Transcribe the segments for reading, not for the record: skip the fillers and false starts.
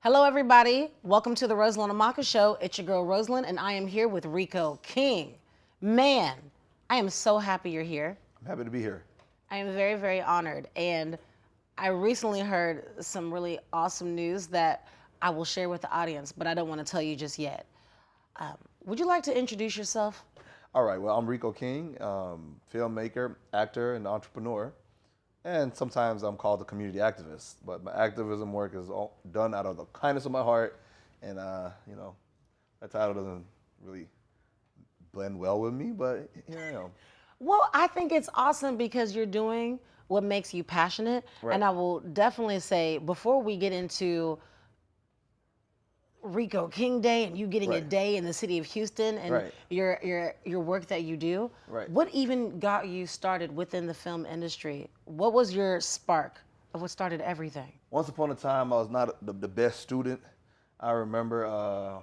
Hello, everybody. Welcome to the Roselyn Omaka Show. It's your girl, Roselyn, and I am here with Rico King. Man, I am so happy you're here. I'm happy to be here. I am very, very honored. And I recently heard some really awesome news that I will share with the audience, but I don't want to tell you just yet. Would you like to introduce yourself? All right, well, I'm Rico King, filmmaker, actor, and entrepreneur. And sometimes I'm called a community activist, but my activism work is all done out of the kindness of my heart. And, that title doesn't really blend well with me, but here I am. Well, I think it's awesome because you're doing what makes you passionate. Right. And I will definitely say, before we get into Rico King Day and you getting a Right. day in the city of Houston and Right. your work that you do, Right. what even got you started within the film industry? What was your spark of what started everything? Once upon a time, I was not the best student. I remember, I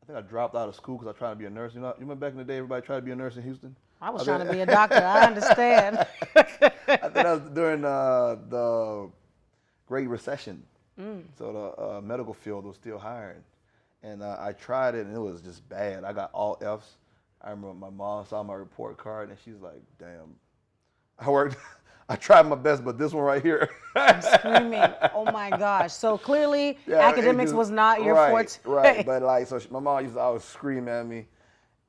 think I dropped out of school because I tried to be a nurse. You remember back in the day, everybody tried to be a nurse in Houston? I was trying to be a doctor. I understand. I think that was during the Great Recession. So the medical field was still hiring. And I tried it, and it was just bad. I got all Fs. I remember my mom saw my report card, and she's like, damn, I tried my best, but this one right here. I'm screaming. Oh my gosh. So clearly Yeah, academics it just- was not your right, forte. Right, but like, so my mom used to always scream at me,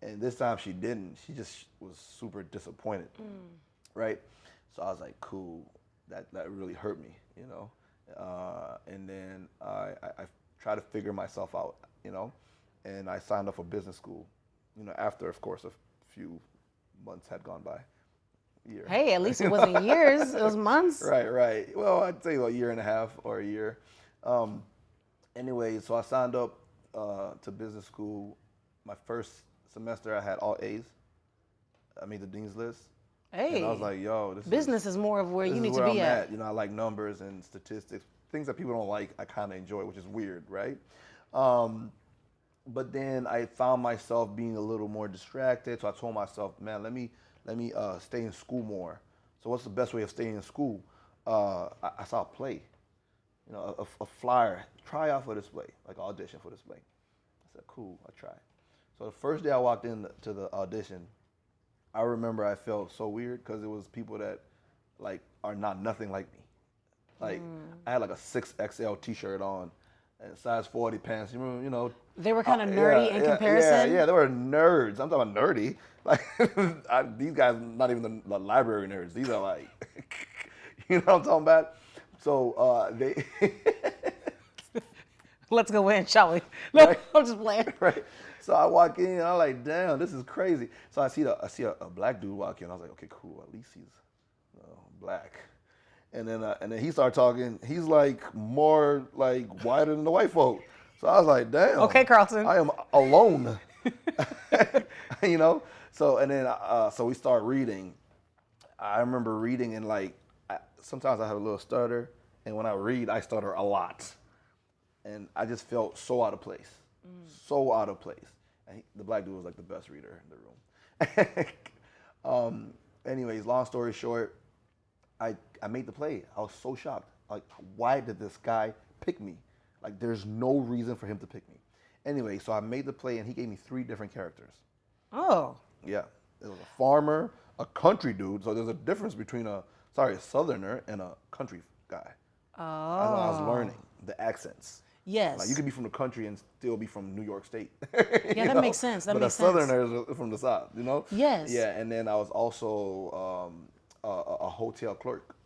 and this time she didn't. She just was super disappointed, right? So I was like, cool, that really hurt me, you know? And then I tried to figure myself out, and I signed up for business school, after, of course, a few months had gone by. Year. Hey, at least it wasn't years, it was months. Right. Well, I'd say a year and a half or a year. Anyway, so I signed up to business school. My first semester, I had all A's. I made the dean's list. Hey, And I was like, yo, business is more of where this you is need where to be I'm at. I like numbers and statistics. Things that people don't like, I kind of enjoy, which is weird, right? But then I found myself being a little more distracted. So I told myself, man, let me stay in school more. So what's the best way of staying in school? I saw a play, a flyer, try out for this play, like audition for this play. I said, cool, I try. So the first day I walked into the audition, I remember I felt so weird because it was people that like are not nothing like me. Like I had like a 6XL t-shirt on and size 40 pants. They were kind of nerdy in comparison. Yeah, they were nerds. I'm talking about nerdy. Like these guys, not even the library nerds. These are like, you know what I'm talking about? So they. Let's go in, shall we? Right. I'm just playing. Right. So I walk in and I'm like, damn, this is crazy. So I see a black dude walk in. I was like, okay, cool. At least he's black. And then he started talking. He's like more like whiter than the white folk. So I was like, damn. Okay, Carlton. I am alone. So and then so we start reading. I remember reading and like sometimes I have a little stutter, and when I read, I stutter a lot, and I just felt so out of place, so out of place. And the black dude was like the best reader in the room. Anyways, long story short, I made the play. I was so shocked. Like, why did this guy pick me? Like, there's no reason for him to pick me. Anyway, so I made the play, and he gave me 3 different characters. Oh. Yeah. It was a farmer, a country dude. So there's a difference between a southerner and a country guy. Oh. That's what I was learning, the accents. Yes. Like, you could be from the country and still be from New York State. Yeah, that makes sense. That but makes a sense. southerner is from the south, Yes. Yeah, and then I was also a hotel clerk,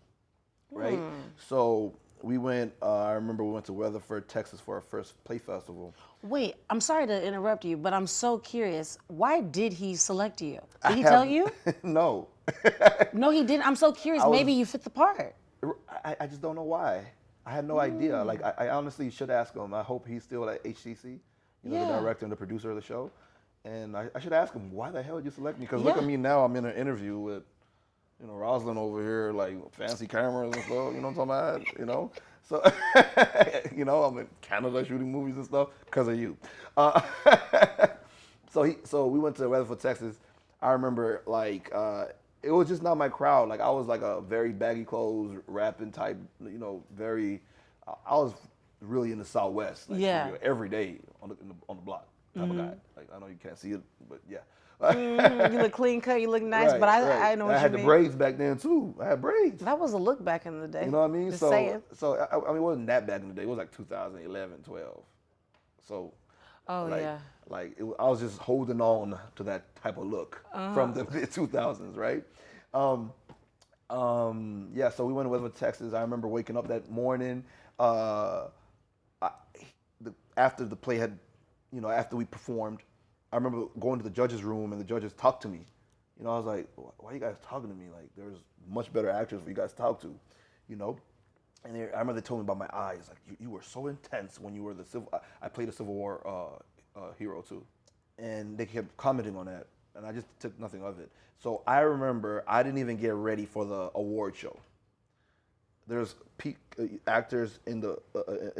right? So we went, I remember we went to Weatherford, Texas for our first play festival. Wait, I'm sorry to interrupt you, but I'm so curious. Why did he select you? Did he tell you? No. No, he didn't. I'm so curious. Maybe you fit the part. I just don't know why. I had no idea. Like, I honestly should ask him. I hope he's still at HCC, the director and the producer of the show. And I should ask him, why the hell did you select me? Because look at me now, I'm in an interview with, Roselyn over here, like fancy cameras and stuff, you know what I'm talking about, So, I'm in Canada shooting movies and stuff because of you. So we went to Weatherford, Texas. I remember, like, it was just not my crowd. Like, I was like a very baggy clothes, rapping type, very, I was really in the Southwest. Like, Yeah. for real, every day on the block type of guy. Like, I know you can't see it, but yeah. You look clean cut, you look nice, Right, but I right. know what I you had mean. the braids back then too. I had braids. That was a look back in the day. You know what I mean? Just So, saying. I mean, it wasn't that back in the day. It was like 2011, 12. So, Oh, like, yeah. I was just holding on to that type of look from the mid 2000s, right? Yeah. So we went to Westwood, Texas. I remember waking up that morning. After the play had, after we performed, I remember going to the judges' room and the judges talked to me. I was like, why are you guys talking to me? Like, there's much better actors for you guys to talk to, And I remember they told me about my eyes. Like, you were so intense when you were I played a Civil War hero too. And they kept commenting on that. And I just took nothing of it. So I remember I didn't even get ready for the award show. There's peak actors in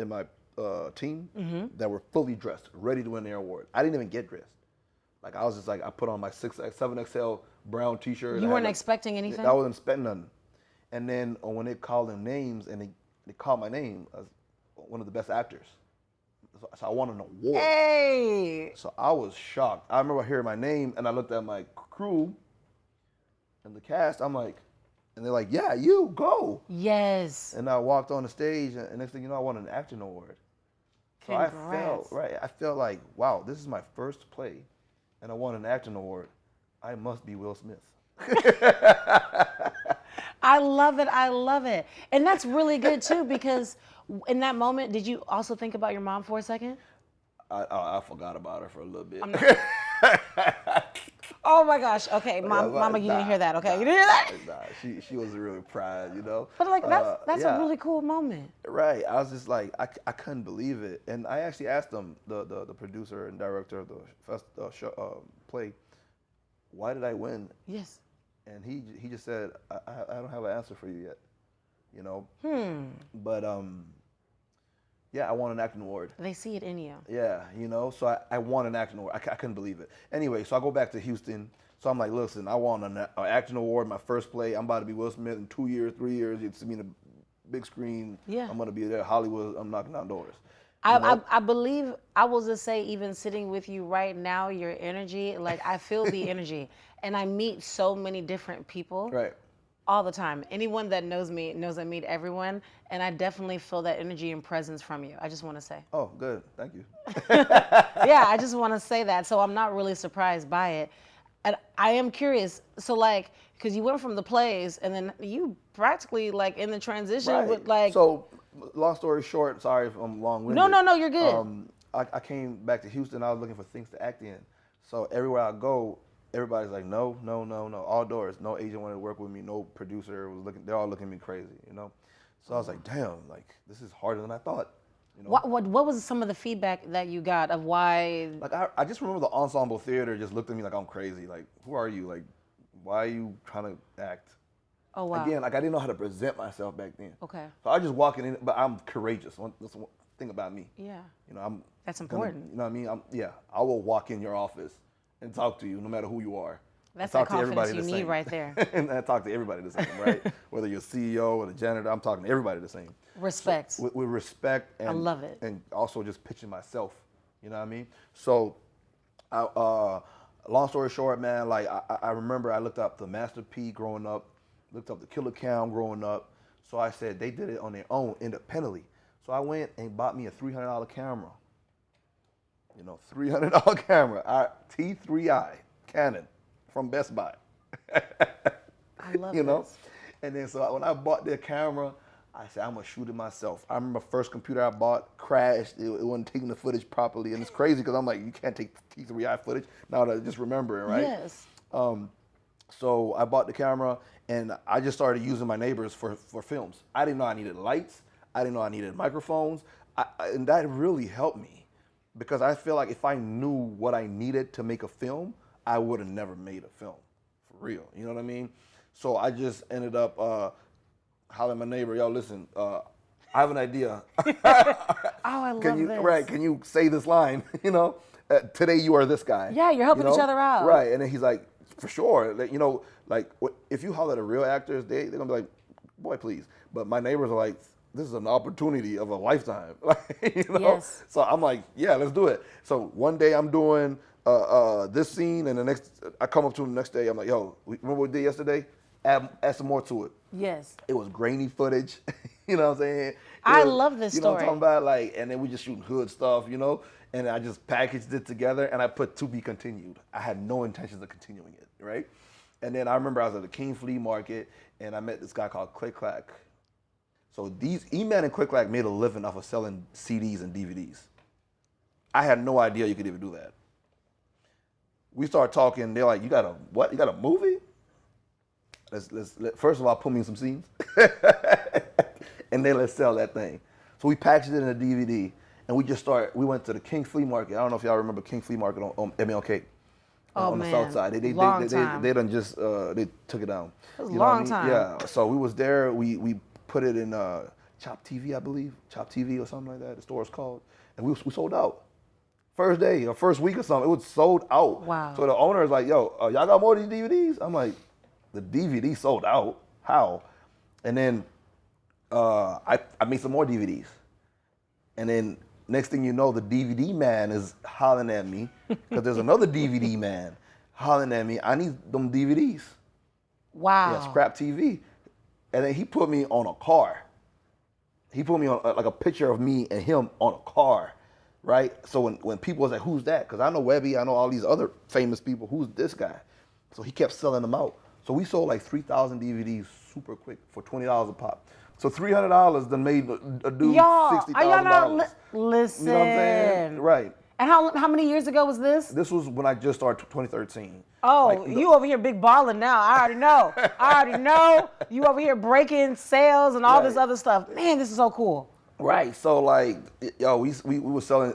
my team that were fully dressed, ready to win their award. I didn't even get dressed. Like, I was just like, I put on my 7XL brown t-shirt. You weren't expecting anything? I wasn't expecting nothing. And then when they called them names and they called my name as one of the best actors. So I won an award. Hey! So I was shocked. I remember hearing my name and I looked at my crew and the cast. I'm like, and they're like, yeah, you, go. Yes. And I walked on the stage and next thing you know, I won an acting award. So Congrats. I felt like, wow, this is my first play and I won an acting award. I must be Will Smith. I love it. I love it. And that's really good too, because in that moment, did you also think about your mom for a second? I forgot about her for a little bit. Oh my gosh. Okay, Mama, you didn't hear that. Okay, you didn't hear that? Nah, she was really proud, But like that's a really cool moment. Right. I was just like, I couldn't believe it, and I actually asked them, the producer and director of the play, why did I win? Yes. And he just said, I don't have an answer for you yet, But yeah, I won an acting award. They see it in you. Yeah, so I won an acting award. I couldn't believe it. Anyway, so I go back to Houston. So I'm like, listen, I won an acting award, my first play. I'm about to be Will Smith in 2 years, 3 years. You'd see me in a big screen. Yeah. I'm going to be there, Hollywood. I'm knocking down doors. I believe, I will just say, even sitting with you right now, your energy, like I feel the energy. And I meet so many different people. Right. All the time. Anyone that knows me knows I meet everyone, and I definitely feel that energy and presence from you. I just want to say. Oh, good. Thank you. Yeah, I just want to say that. So I'm not really surprised by it. And I am curious. So like, because you went from the plays, and then you practically like in the transition Right. with like. So, long story short, sorry if I'm long-winded. No, you're good. I came back to Houston. I was looking for things to act in. So everywhere I go, everybody's like, no, all doors. No agent wanted to work with me. No producer was looking. They're all looking at me crazy, So I was like, damn, like this is harder than I thought. What was some of the feedback that you got of why? Like I just remember the ensemble theater just looked at me like I'm crazy. Like, who are you? Like, why are you trying to act? Oh wow. Again, like I didn't know how to present myself back then. Okay. So I just walking in, but I'm courageous. That's one thing about me. Yeah. That's gonna, important. you know what I mean? I will walk in your office and talk to you no matter who you are. That's the the confidence you need right there. And I talk to everybody the same, right? Whether you're a CEO or the janitor, I'm talking to everybody the same. Respect. So, with respect. And, I love it. And also just pitching myself, you know what I mean? So, long story short, man, like I remember I looked up the Master P growing up, looked up the Killer Cam growing up. So I said they did it on their own independently. So I went and bought me a $300 camera. $300 camera, T3i Canon from Best Buy. I love this. And then so when I bought their camera, I said, I'm gonna shoot it myself. I remember first computer I bought crashed. It wasn't taking the footage properly. And it's crazy because I'm like, you can't take T3i footage. Now that I just remember it, right? Yes. So I bought the camera and I just started using my neighbors for films. I didn't know I needed lights. I didn't know I needed microphones. And that really helped me because I feel like if I knew what I needed to make a film, I would have never made a film for real. You know what I mean? So I just ended up hollering at my neighbor, yo, listen, I have an idea. Oh, I love this. Right, can you say this line, today you are this guy. Yeah, you're helping each other out. Right, and then he's like, for sure. Like, if you holler at the real actors, they're going to be like, boy, please. But my neighbors are like, this is an opportunity of a lifetime. Like, you know? Yes. So I'm like, yeah, let's do it. So one day I'm doing this scene, and the next, I come up to him the next day, I'm like, yo, remember what we did yesterday? Add some more to it. Yes. It was grainy footage, you know what I'm saying? I love this You know what I'm story. talking about? Like, and then we just shooting hood stuff, you know? And I just packaged it together, and I put to be continued. I had no intentions of continuing it, right? And then I remember I was at the King Flea Market, and I met this guy called Click Clack. So E-Man and Click Clack made a living off of selling CDs and DVDs. I had no idea you could even do that. We started talking, they're like, you got a what? You got a movie? First of all, put me in some scenes. And then let's sell that thing. So we packaged it in a DVD, and we went to the King Flea Market. I don't know if y'all remember King Flea Market on MLK. On the south side. They done just, they took it down. It was a long time. Yeah, so we was there, we put it in Chop TV, I believe, Chop TV or something like that, the store is called, and we sold out. First day, or first week or something, it was sold out. Wow. So the owner is like, yo, y'all got more of these DVDs? I'm like, the DVD sold out? How? And then I made some more DVDs. And then next thing you know, the DVD man is hollering at me because there's another DVD man hollering at me. I need them DVDs. Wow. Yeah, scrap TV. And then he put me on a car. He put me on like a picture of me and him on a car, right? So when people was like, who's that? Because I know Webby, I know all these other famous people. Who's this guy? So he kept selling them out. So we sold like 3,000 DVDs super quick for $20 a pop. So $300 then made a dude $60,000. Are y'all not listen? You know what I'm saying? Right. And how many years ago was this? This was when I just started 2013. Oh, like, you over here big balling now. I already know. I already know. You over here breaking sales and all this other stuff. Man, this is so cool. Right. So like, yo, we were selling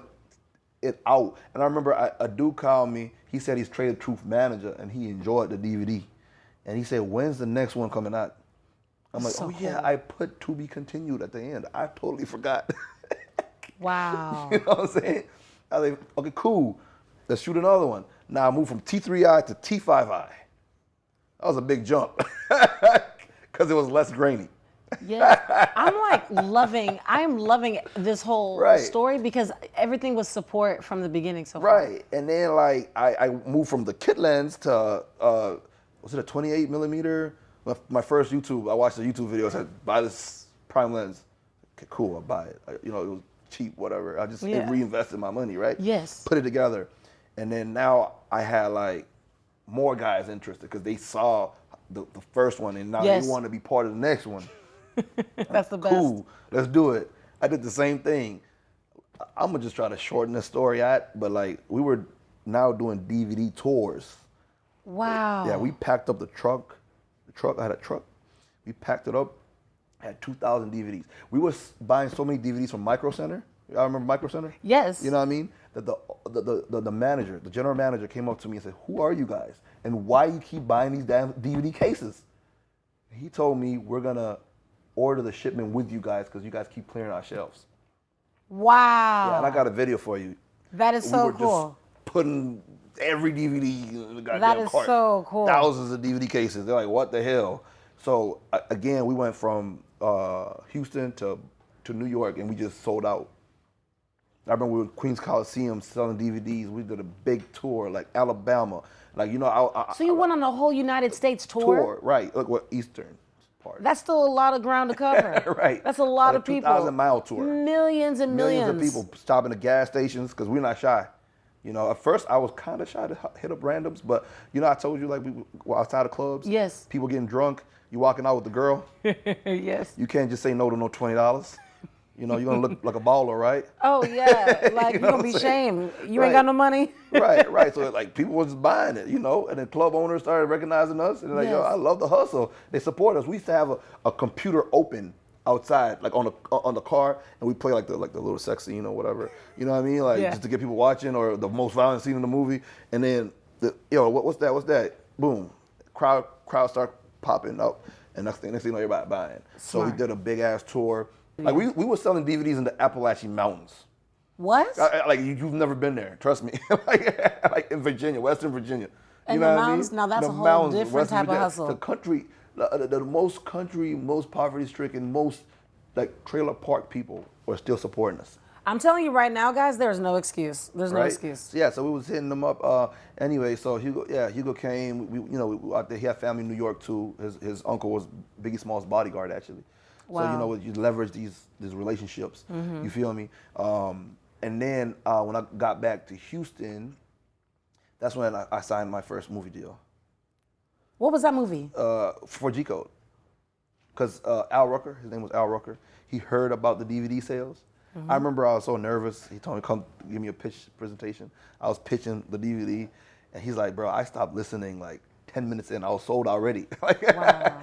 it out. And I remember a dude called me. He said he's Trade Truth manager and he enjoyed the DVD. And he said, when's the next one coming out? I'm like, yeah, I put to be continued at the end. I totally forgot. Wow. You know what I'm saying? I was like, okay, cool. Let's shoot another one. Now I moved from T3i to T5i. That was a big jump because it was less grainy. Yeah, I'm loving this whole story because everything was support from the beginning so far. Right, and then like I moved from the kit lens to, was it a 28 millimeter? My first YouTube, I watched the YouTube video, it said, buy this prime lens. Okay, cool, I'll buy it. It was cheap, whatever. I just reinvested my money, right? Yes. Put it together. And then now I had like more guys interested because they saw the first one and now they want to be part of the next one. That's the best. Cool, let's do it. I did the same thing. I'm gonna just try to shorten the story out, but like we were now doing DVD tours. Wow. Yeah, we packed up the truck. I had a truck. We packed it up. Had 2,000 DVDs. We were buying so many DVDs from Micro Center. I remember Micro Center. Yes. You know what I mean? That the manager, the general manager, came up to me and said, "Who are you guys? And why you keep buying these damn DVD cases?" He told me, "We're gonna order the shipment with you guys because you guys keep clearing our shelves." Wow. Yeah, and I got a video for you. That is so cool. Just putting every DVD in the goddamn That is cart. so cool. Thousands of DVD cases. They're like, what the hell? So again, we went from Houston to New York, and we just sold out. I remember we were at Queens Coliseum selling DVDs. We did a big tour, like Alabama. Like, you know, So you went on the whole United States tour? Right. Look what Eastern part. That's still a lot of ground to cover. Right. That's a lot of people. 2,000-mile tour. Millions and millions. Millions of people stopping at gas stations because we're not shy. You know, at first I was kind of shy to hit up randoms, but you know, I told you like we were outside of clubs. Yes. People getting drunk. You walking out with the girl. Yes. You can't just say no to no $20. You know, you're gonna look like a baller, right? Oh yeah, like you're gonna be shamed. You ain't got no money. Right. So like people was buying it, you know, and then club owners started recognizing us, and they're like, yo, I love the hustle. They support us. We used to have a computer open outside, like on the car, and we play like the little sex scene or whatever. You know what I mean? Like just to get people watching, or the most violent scene in the movie, and then what's that? Boom, crowd start popping up, and next thing you know, everybody buying. So we did a big ass tour. Like we were selling DVDs in the Appalachian Mountains. What? Like you've never been there, trust me. like in Virginia, Western Virginia. And the mountains. Now that's a whole different type of hustle. The country, the most poverty-stricken, most like trailer park people were still supporting us. I'm telling you right now, guys, there's no excuse. There's no Right? excuse. Yeah, so we was hitting them up. Anyway, so Hugo came. Out there, he had family in New York too. His uncle was Biggie Small's bodyguard actually. So Wow. you leverage these relationships. You feel me? And then when I got back to Houston, that's when I signed my first movie deal What was that movie? for G Code. Because Al Rucker, his name was Al Rucker, he heard about the DVD sales. I remember I was so nervous. He told me, come give me a pitch presentation. I was pitching the DVD, and he's like, bro, I stopped listening like 10 minutes in. I was sold already. Wow.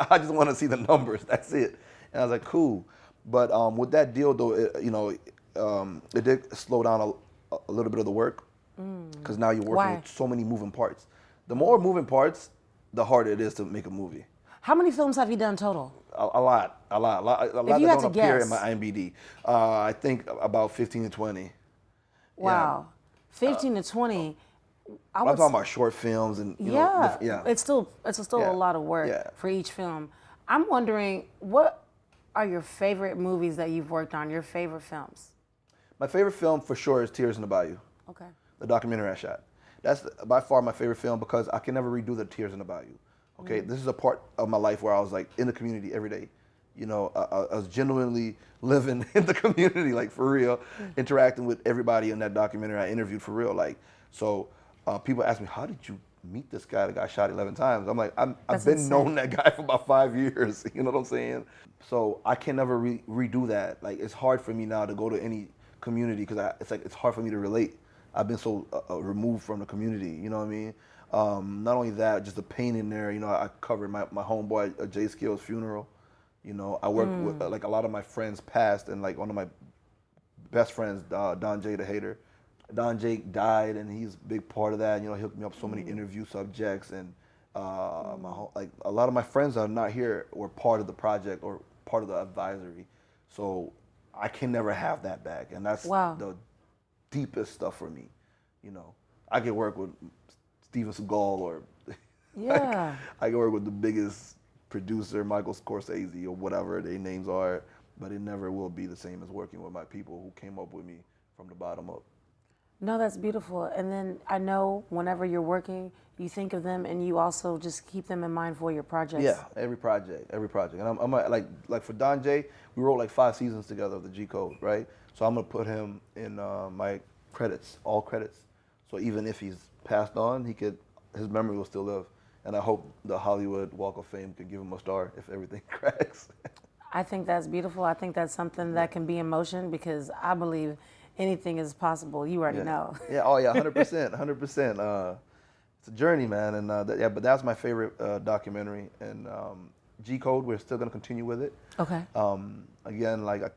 I just want to see the numbers. That's it. And I was like, cool. But with that deal, though, it did slow down a little bit of the work, because now you're working with so many moving parts. The more moving parts, the harder it is to make a movie. How many films have you done total? A lot If you that had don't to appear guess. in my IMDb. I think about 15 to 20. Wow. 15 to 20. I'm talking about short films and It's still a lot of work for each film. I'm wondering, what are your favorite movies that you've worked on? Your favorite films? My favorite film for sure is Tears in the Bayou. Okay. The documentary I shot. That's by far my favorite film because I can never redo the Tears in the Bayou. Okay, this is a part of my life where I was like in the community every day. I was genuinely living in the community, like for real, interacting with everybody in that documentary. I interviewed for real, like so. People ask me, "How did you meet this guy that got shot 11 times?" I'm like, I've been knowing that guy for about 5 years. You know what I'm saying? So I can never redo that. Like it's hard for me now to go to any community because it's hard for me to relate. I've been so removed from the community. You know what I mean? Not only that, just the pain in there. I covered my homeboy Jay Skill's funeral. I worked with like a lot of my friends passed, and like one of my best friends, Don J the Hater. Don Jake died, and he's a big part of that. He hooked me up so many interview subjects, and like a lot of my friends that are not here were part of the project or part of the advisory. So I can never have that back, and that's the deepest stuff for me. I can work with Steven Seagal or I can work with the biggest producer, Michael Scorsese or whatever their names are, but it never will be the same as working with my people who came up with me from the bottom up. No, that's beautiful. And then I know whenever you're working, you think of them and you also just keep them in mind for your projects. Yeah, every project. And I'm like for Don J, we wrote like 5 seasons together of the G Code, right? So I'm gonna put him in my credits, all credits. So even if he's passed on, his memory will still live. And I hope the Hollywood Walk of Fame could give him a star if everything cracks. I think that's beautiful. I think that's something that can be in motion because I believe anything is possible. You already know. Yeah. Oh yeah. 100%. 100%. It's a journey, man. And but that's my favorite documentary. And G Code, we're still gonna continue with it. Okay. Again, like as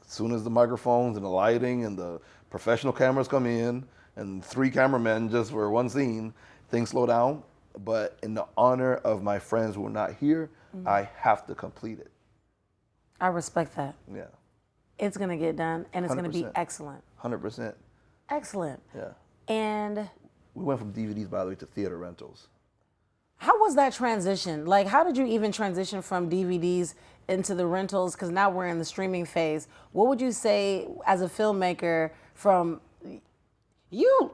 soon as the microphones and the lighting and the professional cameras come in, and 3 cameramen just for one scene, things slow down. But in the honor of my friends who are not here, I have to complete it. I respect that. Yeah. It's going to get done, and it's going to be 100%. excellent. 100%. Excellent. Yeah. And We went from DVDs, by the way, to theater rentals. how was that transition? Like, how did you even transition from DVDs into the rentals? Because now we're in the streaming phase. What would you say as a filmmaker from you?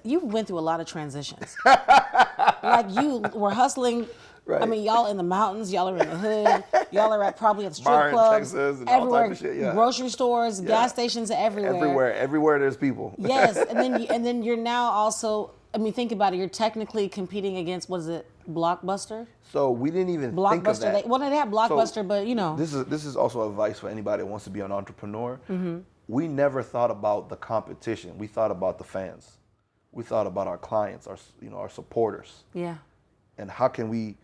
You went through a lot of transitions. Like you were hustling. Right. I mean, y'all in the mountains, y'all are in the hood, y'all are probably at strip Bar in clubs, Texas and all everywhere, type of shit, yeah. grocery stores, gas stations, everywhere. Everywhere there's people. Yes, and then you're now also. I mean, think about it. You're technically competing against what is it, Blockbuster? So we didn't even think of Blockbuster. that. They have Blockbuster, but you know. This is also advice for anybody that wants to be an entrepreneur. We never thought about the competition. We thought about the fans. We thought about our clients, our supporters. Yeah. And how can we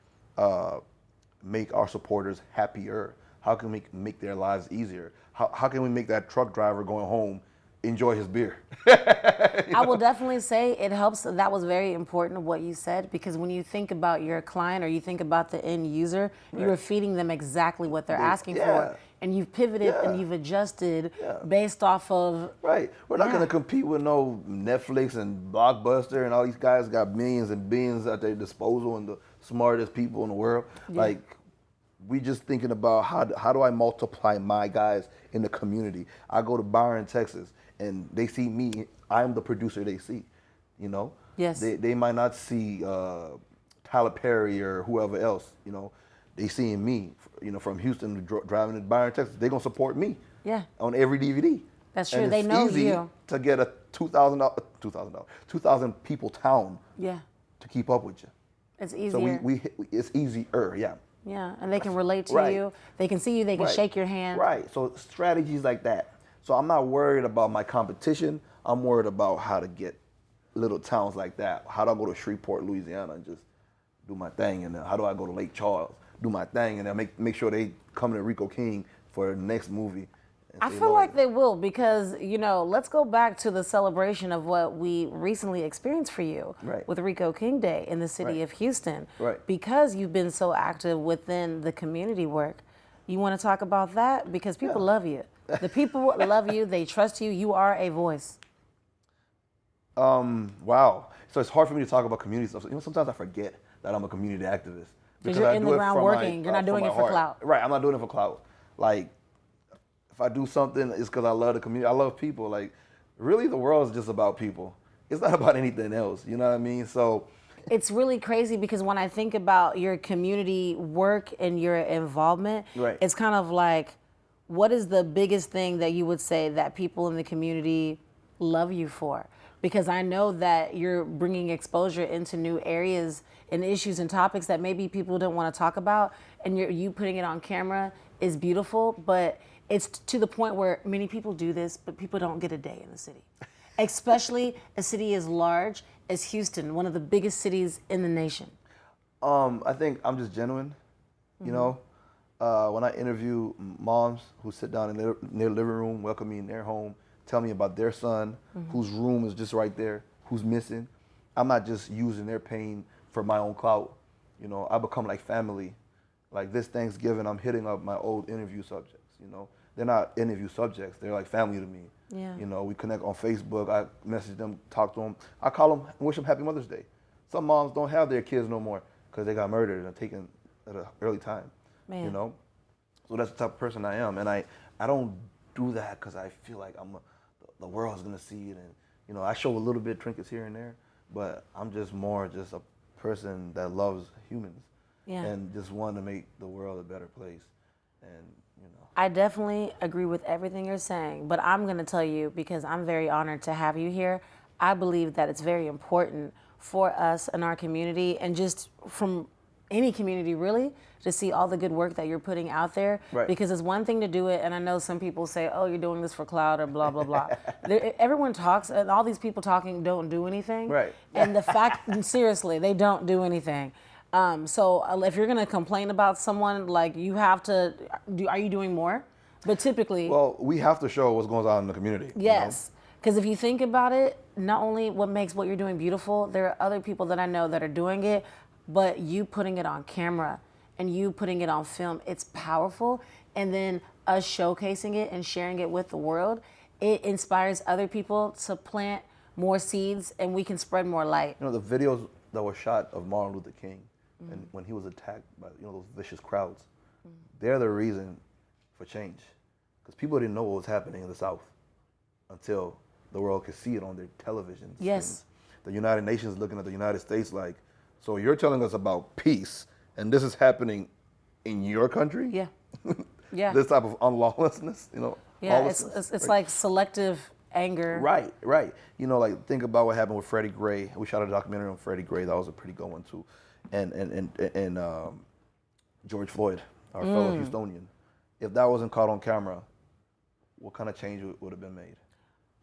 make our supporters happier? How can we make their lives easier? How can we make that truck driver going home enjoy his beer? I will definitely say it helps. That was very important what you said, because when you think about your client or you think about the end user, you're feeding them exactly what they're asking for. And you've pivoted and you've adjusted based off of... Right. We're not going to compete with no Netflix and Blockbuster and all these guys got millions and billions at their disposal and the smartest people in the world. Like, we just thinking about how do I multiply my guys in the community. I go to Byron, Texas, and they see me. I'm the producer they see, you know. Yes. They might not see Tyler Perry or whoever else, you know. They seeing me, you know, from Houston driving to Byron, Texas. They gonna support me. Yeah. On every DVD. That's true. And they it's know easy you. to get a $2,000 people town. Yeah. To keep up with you. It's easier. So it's easier, yeah. Yeah, and they can relate to Right. you. They can see you. They can shake your hand. Right. So strategies like that. So I'm not worried about my competition. I'm worried about how to get little towns like that. How do I go to Shreveport, Louisiana, and just do my thing? And then how do I go to Lake Charles, do my thing, and then make sure they come to Rico King for the next movie. I feel like they will because, you know, let's go back to the celebration of what we recently experienced for you with Rico King Day in the city of Houston. Right. Because you've been so active within the community work. You want to talk about that? Because people love you. The people love you. They trust you. You are a voice. Wow. So it's hard for me to talk about community stuff. You know, sometimes I forget that I'm a community activist. Because you're in the ground working. You're not doing it for clout. Right. I'm not doing it for clout. Like, if I do something, it's because I love the community. I love people. Like, really, the world is just about people. It's not about anything else. You know what I mean? So it's really crazy because when I think about your community work and your involvement, it's kind of like, what is the biggest thing that you would say that people in the community love you for? Because I know that you're bringing exposure into new areas and issues and topics that maybe people don't want to talk about, and you putting it on camera is beautiful, but it's to the point where many people do this, but people don't get a day in the city. Especially a city as large as Houston, one of the biggest cities in the nation. I think I'm just genuine, you know. When I interview moms who sit down in their living room, welcome me in their home, tell me about their son, whose room is just right there, who's missing. I'm not just using their pain for my own clout. You know, I become like family. Like this Thanksgiving, I'm hitting up my old interview subjects, you know. They're not interview subjects, they're like family to me. Yeah. You know, we connect on Facebook, I message them, talk to them. I call them and wish them Happy Mother's Day. Some moms don't have their kids no more because they got murdered and taken at an early time, you know. So that's the type of person I am. And I don't do that because I feel like the world's gonna see it. And, you know, I show a little bit trinkets here and there, but I'm just more just a person that loves humans and just want to make the world a better place. And, you know. I definitely agree with everything you're saying, but I'm going to tell you, because I'm very honored to have you here, I believe that it's very important for us and our community, and just from any community really, to see all the good work that you're putting out there. Because it's one thing to do it, and I know some people say, oh, you're doing this for clout or blah, blah, blah. Everyone talks, and all these people talking don't do anything. And the fact, seriously, they don't do anything. So if you're gonna complain about someone, like, you have to, are you doing more? But typically. Well, we have to show what's going on in the community. Yes, because if you think about it, not only what makes what you're doing beautiful, there are other people that I know that are doing it, but you putting it on camera and you putting it on film, it's powerful. And then us showcasing it and sharing it with the world, it inspires other people to plant more seeds, and we can spread more light. You know, the videos that were shot of Martin Luther King, and when he was attacked by, you know, those vicious crowds, they're the reason for change. Because people didn't know what was happening in the South until the world could see it on their television screens. The United Nations looking at the United States like, so you're telling us about peace, and this is happening in your country? This type of unlawlessness, you know? It's like selective anger. Right. You know, like, think about what happened with Freddie Gray. We shot a documentary on Freddie Gray. That was a pretty good one too. And George Floyd, our fellow Houstonian. If that wasn't caught on camera, what kind of change would have been made?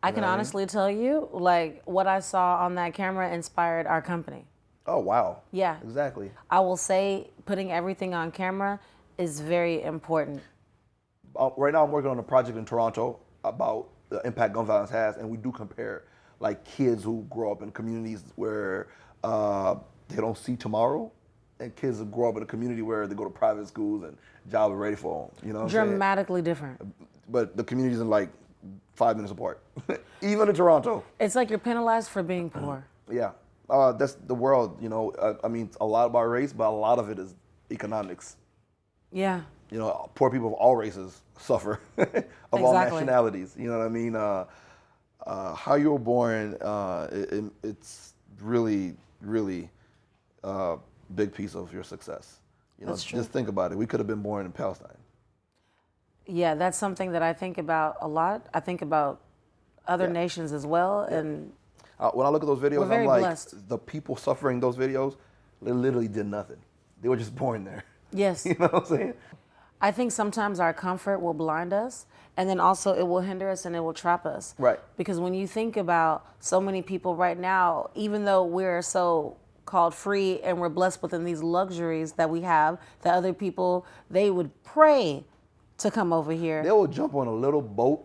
I can honestly tell you, like, what I saw on that camera inspired our company. Oh, wow. Yeah. Exactly. I will say putting everything on camera is very important. Right now I'm working on a project in Toronto about the impact gun violence has, and we do compare, like, kids who grow up in communities where they don't see tomorrow, and kids who grow up in a community where they go to private schools and jobs are ready for them. You know what I'm Dramatically different. But the communities are like 5 minutes apart, even in Toronto. It's like you're penalized for being poor. Yeah, that's the world, you know. I mean, a lot about race, but a lot of it is economics. Yeah. You know, poor people of all races suffer, of all Exactly. nationalities. You know what I mean? How you were born, it's really, really big piece of your success. You know, That's true. just think about it. We could have been born in Palestine. Yeah, that's something that I think about a lot. I think about other Yeah. nations as well, and When I look at those videos, We're very I'm like, blessed. the people suffering those videos, they literally did nothing. They were just born there. yes, You know what I'm saying? I think sometimes our comfort will blind us, and then also it will hinder us and it will trap us. Right. Because when you think about so many people right now, even though we're so called free and we're blessed within these luxuries that we have, that other people, they would pray to come over here. They will jump on a little boat,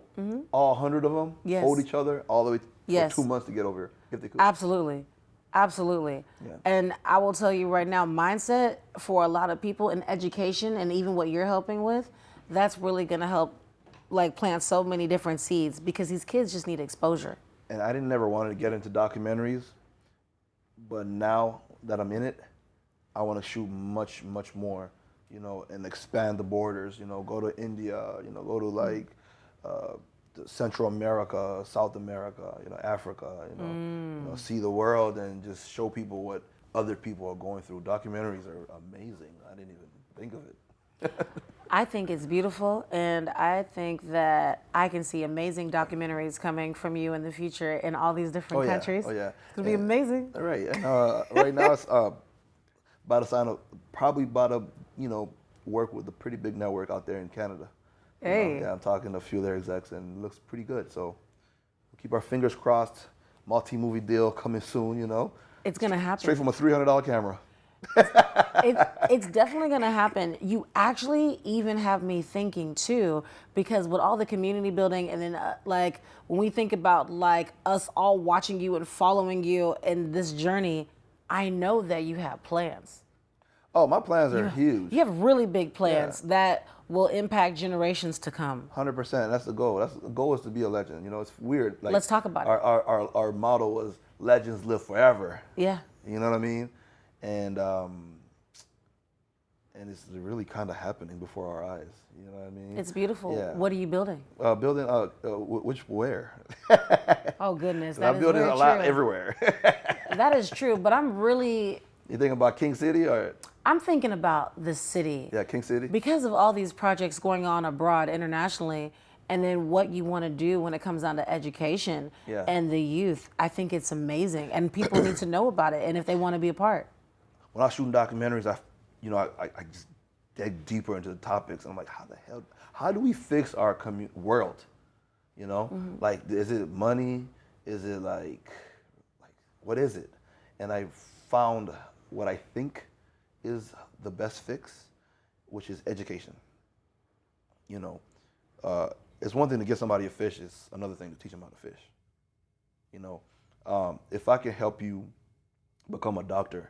all 100 of them, Yes. hold each other all the way Yes. for 2 months to get over here, if they could. Absolutely. Absolutely. Yeah. And I will tell you right now, mindset for a lot of people in education and even what you're helping with, that's really going to help like plant so many different seeds because these kids just need exposure. And I didn't never wanted to get into documentaries, but now that I'm in it, I want to shoot much, much more, you know, and expand the borders, you know, go to India, you know, go to like Central America, South America, you know, Africa, you know, see the world and just show people what other people are going through. Documentaries are amazing. I didn't even think of it. I think it's beautiful, and I think that I can see amazing documentaries coming from you in the future in all these different countries. Oh yeah. It's going to be amazing. Right. And, right now it's about to sign up, probably about to, you know, work with a pretty big network out there in Canada. You know, Hey. yeah, I'm talking to a few of their execs and it looks pretty good. So we'll keep our fingers crossed. Multi-movie deal coming soon, you know. It's going to happen. Straight from a $300 camera. It's definitely going to happen. You actually even have me thinking too, because with all the community building and then like when we think about like us all watching you and following you in this journey, I know that you have plans. Oh, my plans are huge. You have really big plans that will impact generations to come. 100%. That's the goal. The goal is to be a legend. You know, it's weird. Like, Let's talk about it. Our motto was legends live forever. Yeah. You know what I mean? And it's really kind of happening before our eyes. You know what I mean? It's beautiful. Yeah. What are you building? Building where? Oh goodness, I'm that is building very a lot true. everywhere. That is true, but I'm really You thinking about King City or I'm thinking about the city. yeah, King City? Because of all these projects going on abroad internationally, and then what you want to do when it comes down to education Yeah. and the youth, I think it's amazing. And people need to know about it and if they want to be a part. When I was shooting documentaries, I just dig deeper into the topics. And I'm like, how do we fix our world? You know, like, is it money? Is it like, what is it? And I found what I think is the best fix, which is education. You know, it's one thing to give somebody a fish, it's another thing to teach them how to fish. You know, if I can help you become a doctor,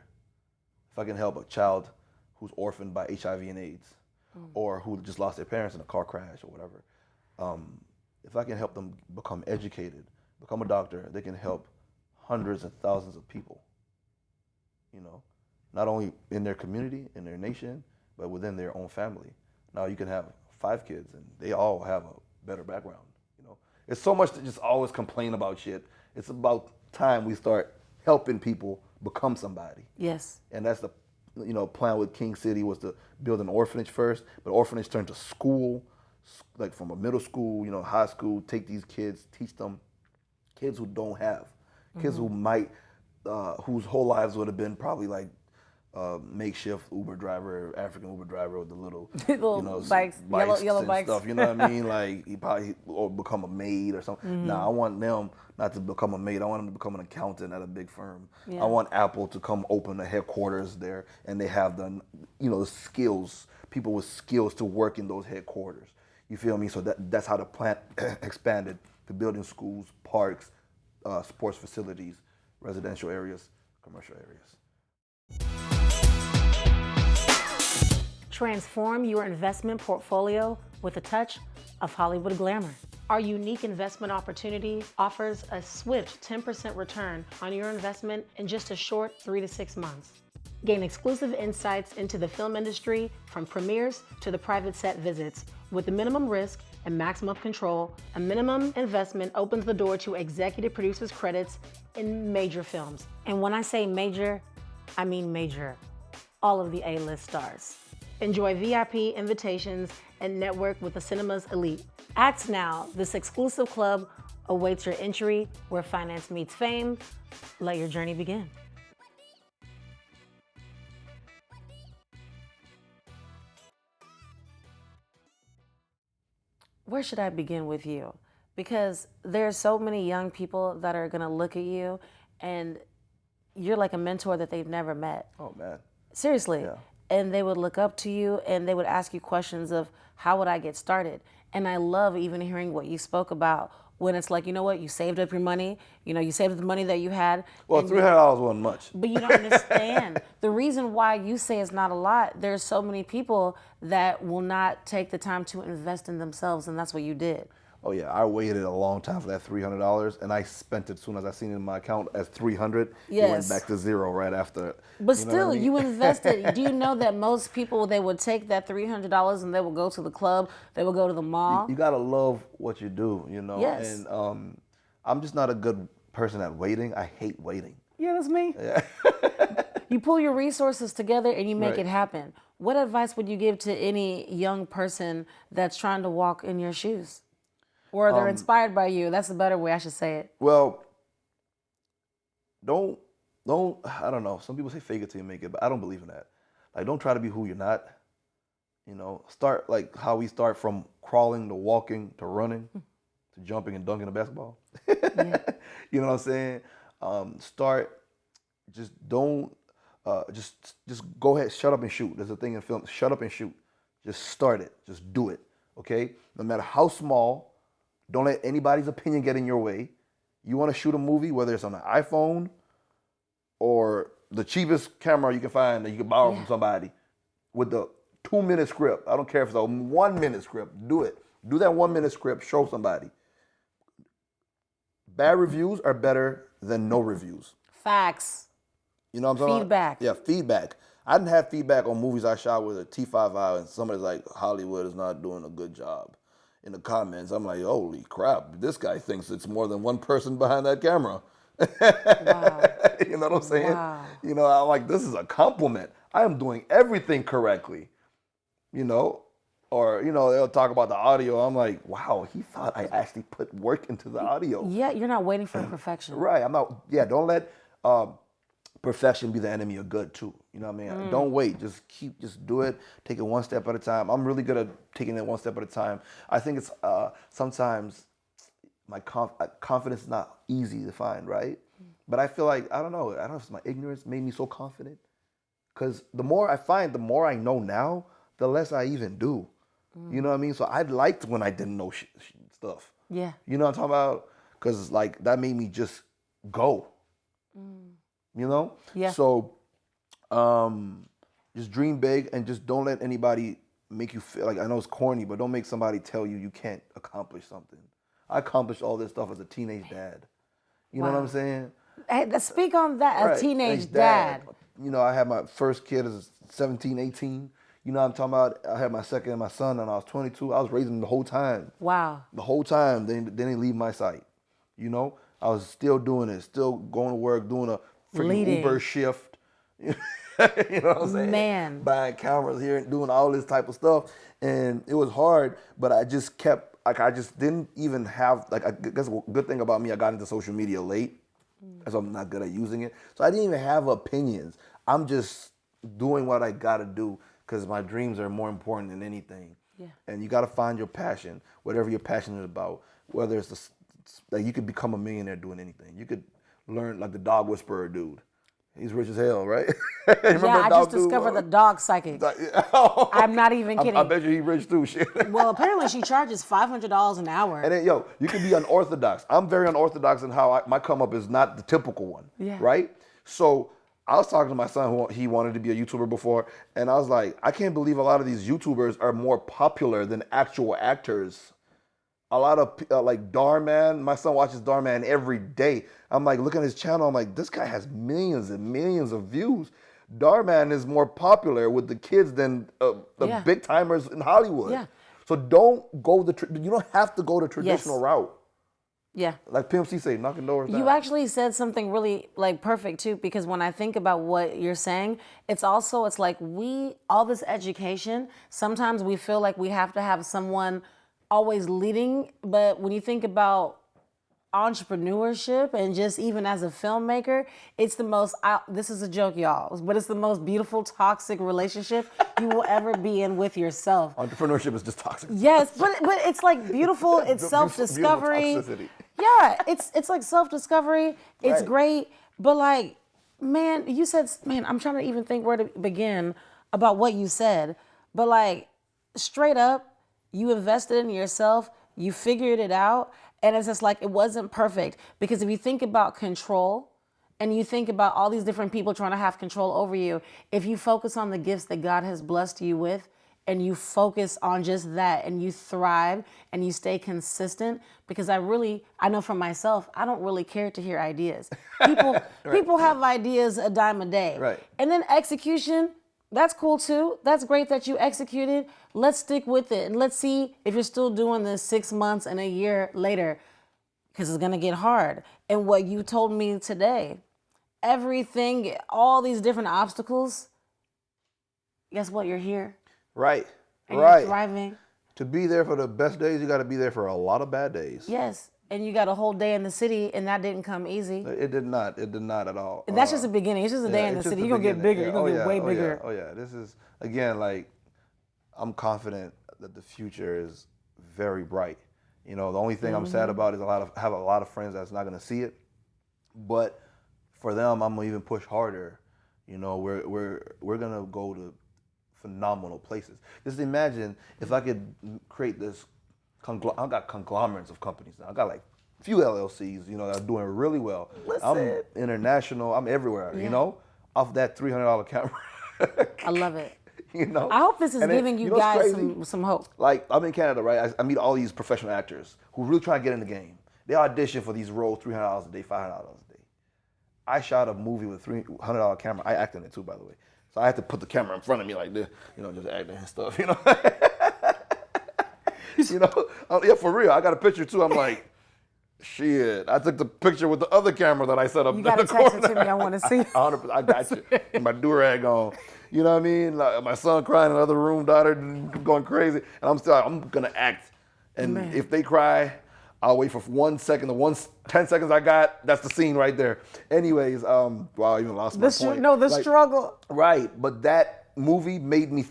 if I can help a child who's orphaned by HIV and AIDS, or who just lost their parents in a car crash or whatever, if I can help them become educated, become a doctor, they can help hundreds and thousands of people. You know, not only in their community, in their nation, but within their own family. Now you can have 5 kids and they all have a better background. You know, it's so much to just always complain about shit. It's about time we start helping people become somebody. Yes. And that's the, you know, plan with King City was to build an orphanage first, but orphanage turned to school, like from a middle school, you know, high school, take these kids, teach them, kids who don't have, kids who might, whose whole lives would have been probably like makeshift Uber driver, African Uber driver with the little, Little you know, bikes, yellow and bikes. stuff. You know what I mean? Like he probably or become a maid or something. Nah, I want them not to become a maid. I want them to become an accountant at a big firm. Yeah. I want Apple to come open a headquarters there, and they have the, you know, the skills, people with skills to work in those headquarters. You feel me? So that's how the plant expanded to building schools, parks, sports facilities, residential areas, commercial areas. Transform your investment portfolio with a touch of Hollywood glamour. Our unique investment opportunity offers a swift 10% return on your investment in just a short 3 to 6 months. Gain exclusive insights into the film industry from premieres to the private set visits. With the minimum risk and maximum control, a minimum investment opens the door to executive producers credits in major films. And when I say major, I mean major. All of the A-list stars. Enjoy VIP invitations and network with the cinema's elite. Act now. This exclusive club awaits your entry where finance meets fame. Let your journey begin. Where should I begin with you? Because there's so many young people that are gonna look at you and you're like a mentor that they've never met. Oh man. Seriously. Yeah. And they would look up to you and they would ask you questions of how would I get started? And I love even hearing what you spoke about when it's like, you know what, you saved up your money, you saved up the money that you had. Well, $300 wasn't much. But you don't understand. The reason why you say it's not a lot, there's so many people that will not take the time to invest in themselves, and that's what you did. Oh yeah, I waited a long time for that $300, and I spent it as soon as I seen it in my account as $300. Yes. It went back to zero right after. But you know still, what I mean? you invested. Do you know that most people, they would take that $300 and they will go to the club, they will go to the mall? You gotta love what you do, Yes. And I'm just not a good person at waiting. I hate waiting. Yeah, that's me. Yeah. You pull your resources together and you make Right. it happen. What advice would you give to any young person that's trying to walk in your shoes? Or they're inspired by you. That's the better way I should say it. Well, don't. I don't know. Some people say fake it till you make it, but I don't believe in that. Like, don't try to be who you're not. Start like how we start from crawling to walking to running to jumping and dunking a basketball. Yeah. You know what I'm saying? Start. Just don't. Just go ahead. Shut up and shoot. There's a thing in film. Shut up and shoot. Just start it. Just do it. Okay. No matter how small. Don't let anybody's opinion get in your way. You want to shoot a movie, whether it's on an iPhone or the cheapest camera you can find that you can borrow from somebody with the 2-minute script. I don't care if it's a 1-minute script. Do it. Do that 1-minute script. Show somebody. Bad reviews are better than no reviews. Facts. You know what I'm saying? Feedback. Yeah, feedback. I didn't have feedback on movies I shot with a T5i and somebody's like, Hollywood is not doing a good job. In the comments, I'm like, holy crap, this guy thinks it's more than one person behind that camera. Wow. You know what I'm saying? Wow. I'm like, this is a compliment. I am doing everything correctly. Or, they'll talk about the audio. I'm like, wow, he thought I actually put work into the audio. Yeah, you're not waiting for perfection. Right, don't let perfection be the enemy of good too. You know what I mean? Don't wait. Just do it. Take it one step at a time. I'm really good at taking it one step at a time. I think it's sometimes my confidence is not easy to find, right? But I feel like, I don't know if it's my ignorance made me so confident. Because the more I know now, the less I even do. You know what I mean? So I liked when I didn't know stuff. Yeah. You know what I'm talking about? Because that made me just go. Yeah. So just dream big and just don't let anybody make you feel like, I know it's corny, but don't make somebody tell you can't accomplish something. I accomplished all this stuff as a teenage dad. You know what I'm saying? Hey, let's speak on that, Right. a teenage dad. I had my first kid as 17, 18. You know what I'm talking about? I had my second and my son and I was 22. I was raising them the whole time. Wow. The whole time. They didn't leave my sight. I was still doing it, still going to work, doing a freaking Leading. Uber shift. You know what I'm saying? Man. Buying cameras here and doing all this type of stuff. And it was hard, but I just kept, I just didn't even have, I guess a good thing about me, I got into social media late, so I'm not good at using it. So I didn't even have opinions. I'm just doing what I got to do because my dreams are more important than anything. Yeah. And you got to find your passion, whatever you're passionate about, whether it's you could become a millionaire doing anything. You could learn like the dog whisperer dude. He's rich as hell, right? I just discovered the dog psychic. I'm not even kidding. I bet you he rich too. Shit. Well, apparently she charges $500 an hour. And then, you can be unorthodox. I'm very unorthodox in how my come up is not the typical one, right? So I was talking to my son who he wanted to be a YouTuber before, and I was like, I can't believe a lot of these YouTubers are more popular than actual actors. A lot of like Darman, my son watches Darman every day. I'm like, looking at his channel, I'm like, this guy has millions and millions of views. Darman is more popular with the kids than the big timers in Hollywood. Yeah. So don't go you don't have to go the traditional route. Yeah. Like Pimp C say, knocking doors down. You actually said something really like perfect too, because when I think about what you're saying, it's like all this education, sometimes we feel like we have to have someone always leading, but when you think about entrepreneurship and just even as a filmmaker, it's the most, this is a joke, y'all, but it's the most beautiful toxic relationship you will ever be in with yourself. Entrepreneurship is just toxic. Yes, but it's like beautiful. It's self-discovery. Yeah, it's like self-discovery. It's great, but like, man, you said, man, I'm trying to even think where to begin about what you said, but like, straight up, you invested in yourself, you figured it out, and it's just like, it wasn't perfect. Because if you think about control, and you think about all these different people trying to have control over you, if you focus on the gifts that God has blessed you with, and you focus on just that, and you thrive, and you stay consistent, because I know for myself, I don't really care to hear ideas. People have ideas a dime a day. Right. And then execution, that's cool too. That's great that you executed. Let's stick with it. And let's see if you're still doing this 6 months and a year later, because it's going to get hard. And what you told me today, everything, all these different obstacles, guess what? You're here. Right. And you're thriving. To be there for the best days, you got to be there for a lot of bad days. Yes. And you got a whole day in the city, and that didn't come easy. It did not. It did not at all. And that's just the beginning. It's just a day in the city. You're going to get bigger. You're going to get way bigger. Oh, yeah. This is, again, like, I'm confident that the future is very bright. You know, the only thing I'm sad about is I have a lot of friends that's not going to see it. But for them, I'm going to even push harder. You know, we're going to go to phenomenal places. Just imagine if I could create this, I've got conglomerates of companies now. I got like a few LLCs, you know, that are doing really well. Listen. I'm international, I'm everywhere, you know, off that $300 camera. I love it. You know? I hope this is giving you guys some hope. Like, I'm in Canada, right? I meet all these professional actors who really try to get in the game. They audition for these roles, $300 a day, $500 a day. I shot a movie with a $300 camera. I act in it too, by the way. So I had to put the camera in front of me like this, you know, just acting and stuff, you know. You know, yeah, for real. I got a picture too. I'm like, shit. I took the picture with the other camera that I set up. You got to text it to me. I want to see. 100%. I got you. With my do-rag on. You know what I mean? Like, my son crying in another room, daughter going crazy, and I'm gonna act. And if they cry, I'll wait for 1 second. The 10 seconds I got, that's the scene right there. Anyways, wow, I even lost my point. The struggle. Right, but that movie made me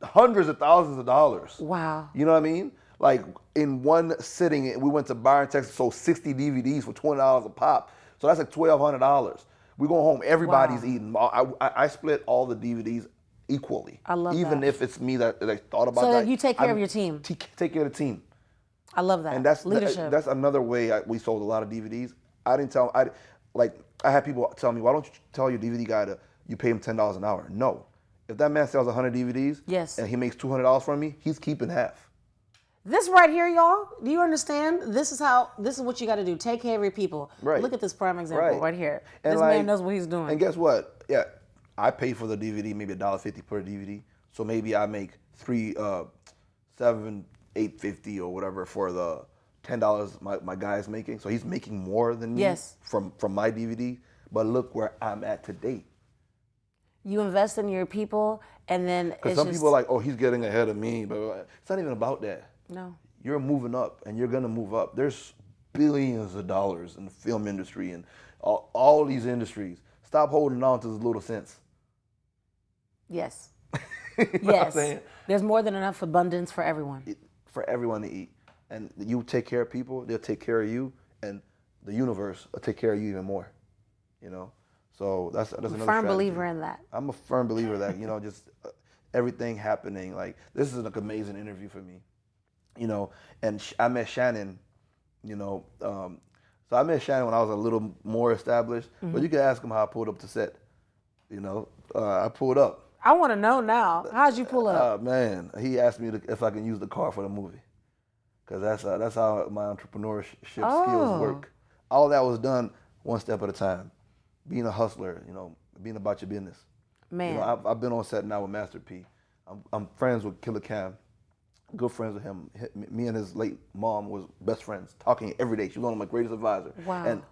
hundreds of thousands of dollars. Wow. You know what I mean? Like, in one sitting, we went to Byron, Texas, sold 60 DVDs for $20 a pop. So that's like $1,200. We go home, everybody's eating. I split all the DVDs equally. I love that. Even if it's me that thought about that. So you take care of your team. Take care of the team. I love that. And that's leadership. That's another way we sold a lot of DVDs. I had people tell me, why don't you tell your DVD guy you pay him $10 an hour? No. If that man sells 100 DVDs and he makes $200 from me, he's keeping half. This right here, y'all, do you understand? This is what you got to do. Take care of your people. Right. Look at this prime example right here. And this man knows what he's doing. And guess what? Yeah, I pay for the DVD, maybe $1.50 per DVD. So maybe I make $7, $8.50 or whatever for the $10 my guy's making. So he's making more than me from my DVD. But look where I'm at today. You invest in your people, and then because some people are like, oh, he's getting ahead of me, but it's not even about that. No. You're moving up, and you're gonna move up. There's billions of dollars in the film industry and all these industries. Stop holding on to the little cents. Yes. Yes. There's more than enough abundance for everyone. For everyone to eat. And you take care of people, they'll take care of you, and the universe will take care of you even more. You know? So that's another strategy. Firm believer in that. I'm a firm believer that, you know, just everything happening. Like, this is an amazing interview for me. You know, and I met Shannon, you know, so I met Shannon when I was a little more established, but you can ask him how I pulled up to set. You know, I pulled up. I want to know now. How'd you pull up? Man, he asked me if I can use the car for the movie, because that's how my entrepreneurship skills work. All that was done one step at a time. Being a hustler, you know, being about your business. Man. You know, I've been on set now with Master P. I'm friends with Killer Cam, good friends with him. Me and his late mom was best friends, talking every day. She was one of my greatest advisors. Wow. And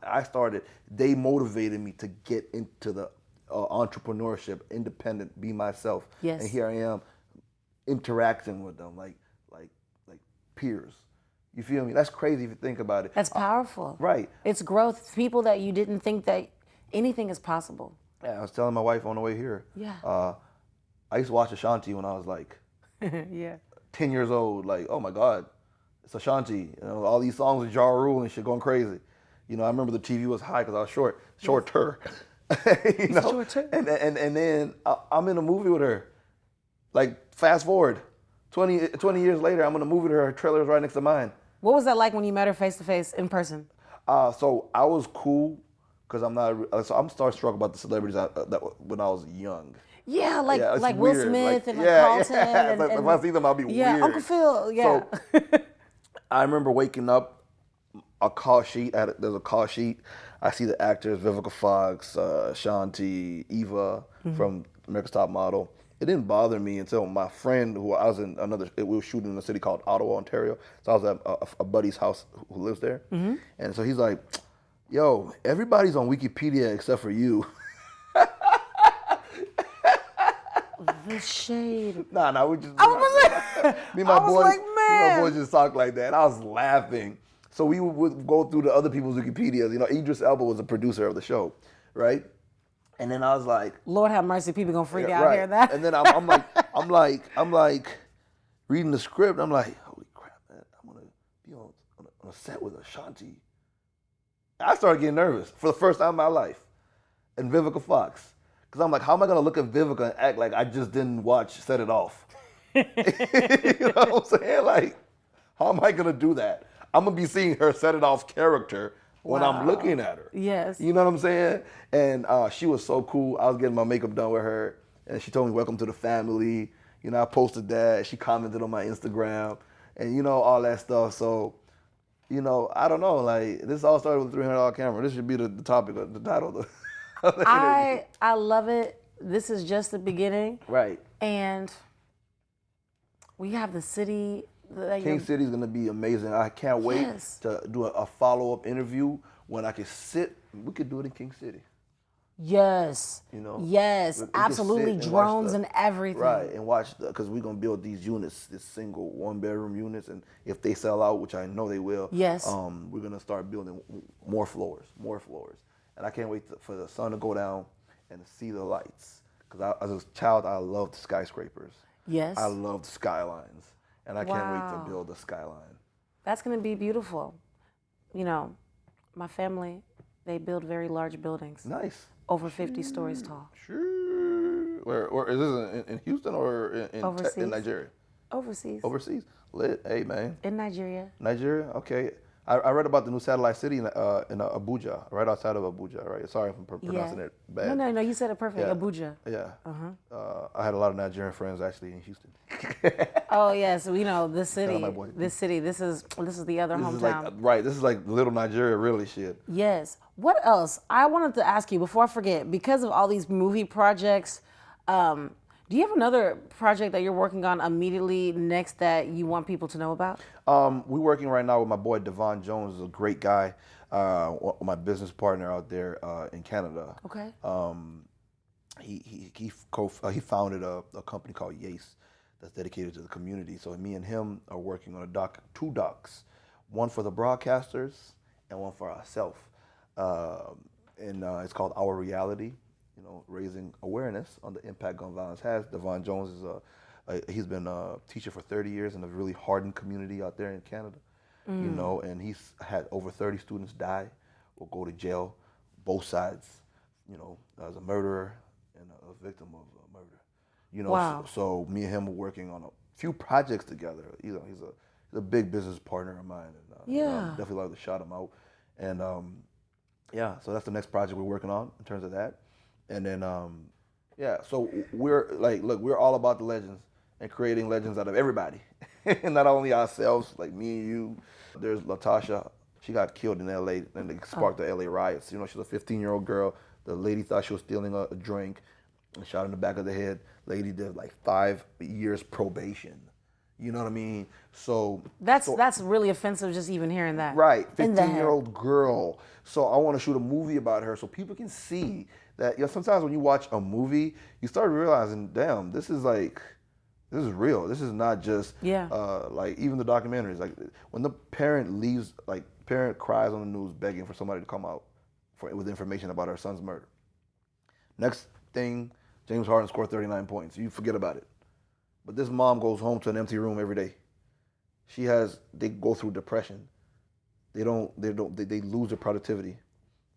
they motivated me to get into the entrepreneurship, independent, be myself. Yes. And here I am interacting with them like peers. You feel me? That's crazy if you think about it. That's powerful. Right. It's growth. People that you didn't think that anything is possible. Yeah, I was telling my wife on the way here. Yeah. I used to watch Ashanti when I was like Yeah. 10 years old. Like, oh my God, it's Ashanti. You know, all these songs with Ja Rule and shit going crazy. You know, I remember the TV was high because I was shorter. You know? Shorter. And then I'm in a movie with her. Like, fast forward, 20 years later, I'm in a movie with her. Her trailer is right next to mine. What was that like when you met her face to face in person? So I was cool because I'm starstruck about the celebrities that when I was young. Yeah, like Will weird. Smith and yeah, Carlton. Yeah. And, if I see them, I'll be weird. Yeah, Uncle Phil. Yeah. So I remember waking up, a call sheet. There's a call sheet. I see the actors: Vivica Fox, Shanti, Eva from America's Top Model. It didn't bother me until my friend, who I was in we were shooting in a city called Ottawa, Ontario. So I was at a buddy's house who lives there. And so he's like, yo, everybody's on Wikipedia except for you. The shade. Nah, we just. I was me and my boys, like, me and man. my boys just talk like that. I was laughing. So we would go through the other people's Wikipedias. You know, Idris Elba was a producer of the show, right? And then I was like, Lord have mercy, people gonna freak out right. hearing that. And then I'm like reading the script. I'm like, holy crap, man! I'm gonna be on a set with Ashanti. I started getting nervous for the first time in my life, and Vivica Fox, because I'm like, how am I gonna look at Vivica and act like I just didn't watch Set It Off? You know what I'm saying? Like, how am I gonna do that? I'm gonna be seeing her Set It Off character when I'm looking at her. Yes. You know what I'm saying? And she was so cool. I was getting my makeup done with her, and she told me, welcome to the family. You know, I posted that. She commented on my Instagram, and, you know, all that stuff. So, you know, I don't know. Like, this all started with a $300 camera. This should be the topic, the title of the interview. I love it. This is just the beginning. Right. And we have the city. King City is going to be amazing. I can't wait to do a follow-up interview when I can sit. We could do it in King City. Yes. You know? Yes, We absolutely. can sit and Drones watch and everything. Right, and watch because we're going to build these units, this single one-bedroom units, and if they sell out, which I know they will, yes, we're going to start building more floors. And I can't wait for the sun to go down and to see the lights. Because as a child, I loved skyscrapers. Yes. I loved skylines. And I can't wait to build a skyline. That's going to be beautiful. You know, my family, they build very large buildings. Nice. Over 50 stories tall. Sure. Where is this in Houston or in Nigeria? Overseas. Overseas. Lit. Hey, man. In Nigeria. Nigeria? Okay. I read about the new satellite city in Abuja, right outside of Abuja, right? Sorry if I'm pronouncing it bad. No, you said it perfect. Yeah. Abuja. Yeah. I had a lot of Nigerian friends actually in Houston. Oh yes, you know this city. Shout out my boy. This is the other hometown. This is like little Nigeria, really shit. Yes. What else? I wanted to ask you before I forget. Because of all these movie projects, do you have another project that you're working on immediately next that you want people to know about? We're working right now with my boy Devon Jones, is a great guy, my business partner out there in Canada. Okay. He founded a company called Yace that's dedicated to the community. So me and him are working on two docs, one for the broadcasters and one for ourselves. And it's called Our Reality. You know, raising awareness on the impact gun violence has. Devon Jones is he's been a teacher for 30 years in a really hardened community out there in Canada. You know, and he's had over 30 students die or go to jail, both sides. You know, as a murderer and a victim of murder. You know, wow. so me and him are working on a few projects together. You know, he's a big business partner of mine, and definitely like to shout him out. And so that's the next project we're working on in terms of that. And then, so we're like, look, we're all about the legends and creating legends out of everybody. And not only ourselves, like me and you. There's Latasha. She got killed in L.A. and they sparked the L.A. riots. You know, she's a 15-year-old girl. The lady thought she was stealing a drink. Shot in the back of the head. Lady did like 5 years probation. You know what I mean? So that's really offensive just even hearing that. right, In the head. 15-year-old girl. So I want to shoot a movie about her so people can see that. Sometimes when you watch a movie, you start realizing, damn, this is real. This is not just like even the documentaries. Like when the parent leaves, like parent cries on the news begging for somebody to come out with information about her son's murder. Next thing, James Harden scored 39 points. You forget about it. But this mom goes home to an empty room every day. They go through depression. They lose their productivity.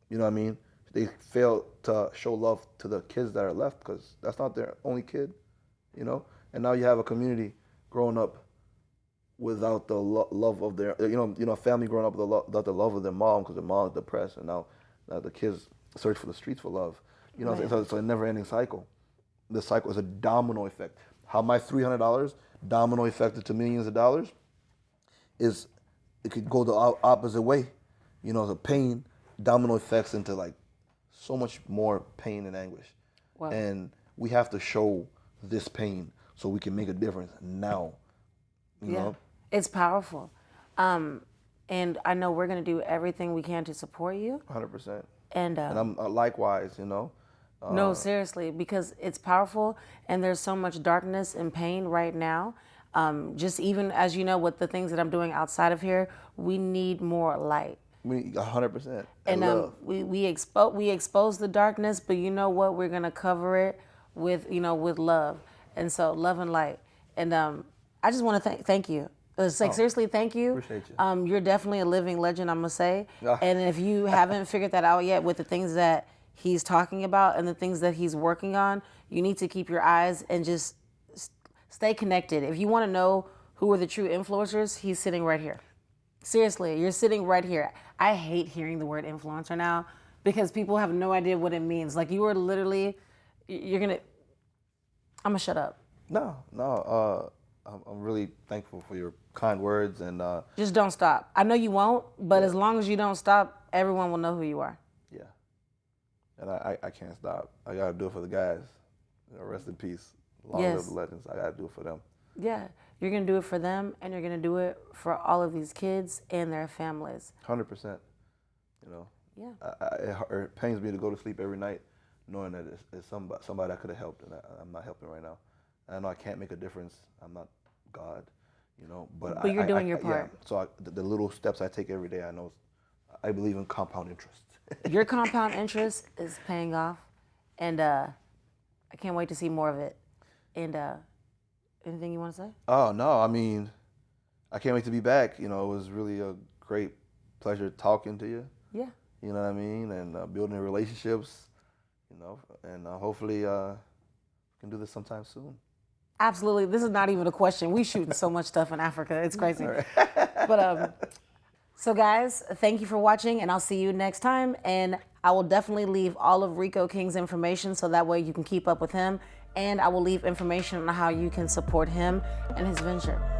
You know what I mean? They fail to show love to the kids that are left because that's not their only kid, you know? And now you have a community growing up without the love of their, a family growing up without the love of their mom because their mom's depressed, and now the kids search for the streets for love. You know, right. So it's a never-ending cycle. The cycle is a domino effect. How my $300 domino affected to millions of dollars is it could go the opposite way. You know, the pain domino effects into like so much more pain and anguish. Wow. And we have to show this pain so we can make a difference now. You know? It's powerful. And I know we're going to do everything we can to support you. 100%. And I'm likewise, you know. No, seriously, because it's powerful and there's so much darkness and pain right now. Just even as you know, with the things that I'm doing outside of here, we need more light. 100%. And we expose the darkness, but you know what? We're gonna cover it with with love, and so love and light. And I just want to thank you. It's like seriously, thank you. Appreciate you. You're definitely a living legend, I'm gonna say. And if you haven't figured that out yet, with the things that he's talking about and the things that he's working on, you need to keep your eyes and just stay connected. If you want to know who are the true influencers, he's sitting right here. Seriously, you're sitting right here. I hate hearing the word influencer now because people have no idea what it means. Like you are literally, I'm gonna shut up. No. I'm really thankful for your kind words and just don't stop. I know you won't, but as long as you don't stop, everyone will know who you are. Yeah. And I can't stop. I gotta do it for the guys. Rest in peace. Long live the legends. I gotta do it for them. Yeah, you're gonna do it for them, and you're gonna do it for all of these kids and their families. 100%. You know. Yeah. It pains me to go to sleep every night knowing that it's somebody I could have helped, and I'm not helping right now. I know I can't make a difference. I'm not God, you know. But you're doing your part. Yeah. So the little steps I take every day, I believe in compound interest. Your compound interest is paying off, and I can't wait to see more of it. And anything you want to say? Oh no, I mean, I can't wait to be back. You know, it was really a great pleasure talking to you. Yeah. You know what I mean, and building relationships. You know, and hopefully we can do this sometime soon. Absolutely. This is not even a question. We shooting so much stuff in Africa. It's crazy. Right. But so guys, thank you for watching, and I'll see you next time. And I will definitely leave all of Rico King's information so that way you can keep up with him. And I will leave information on how you can support him and his venture.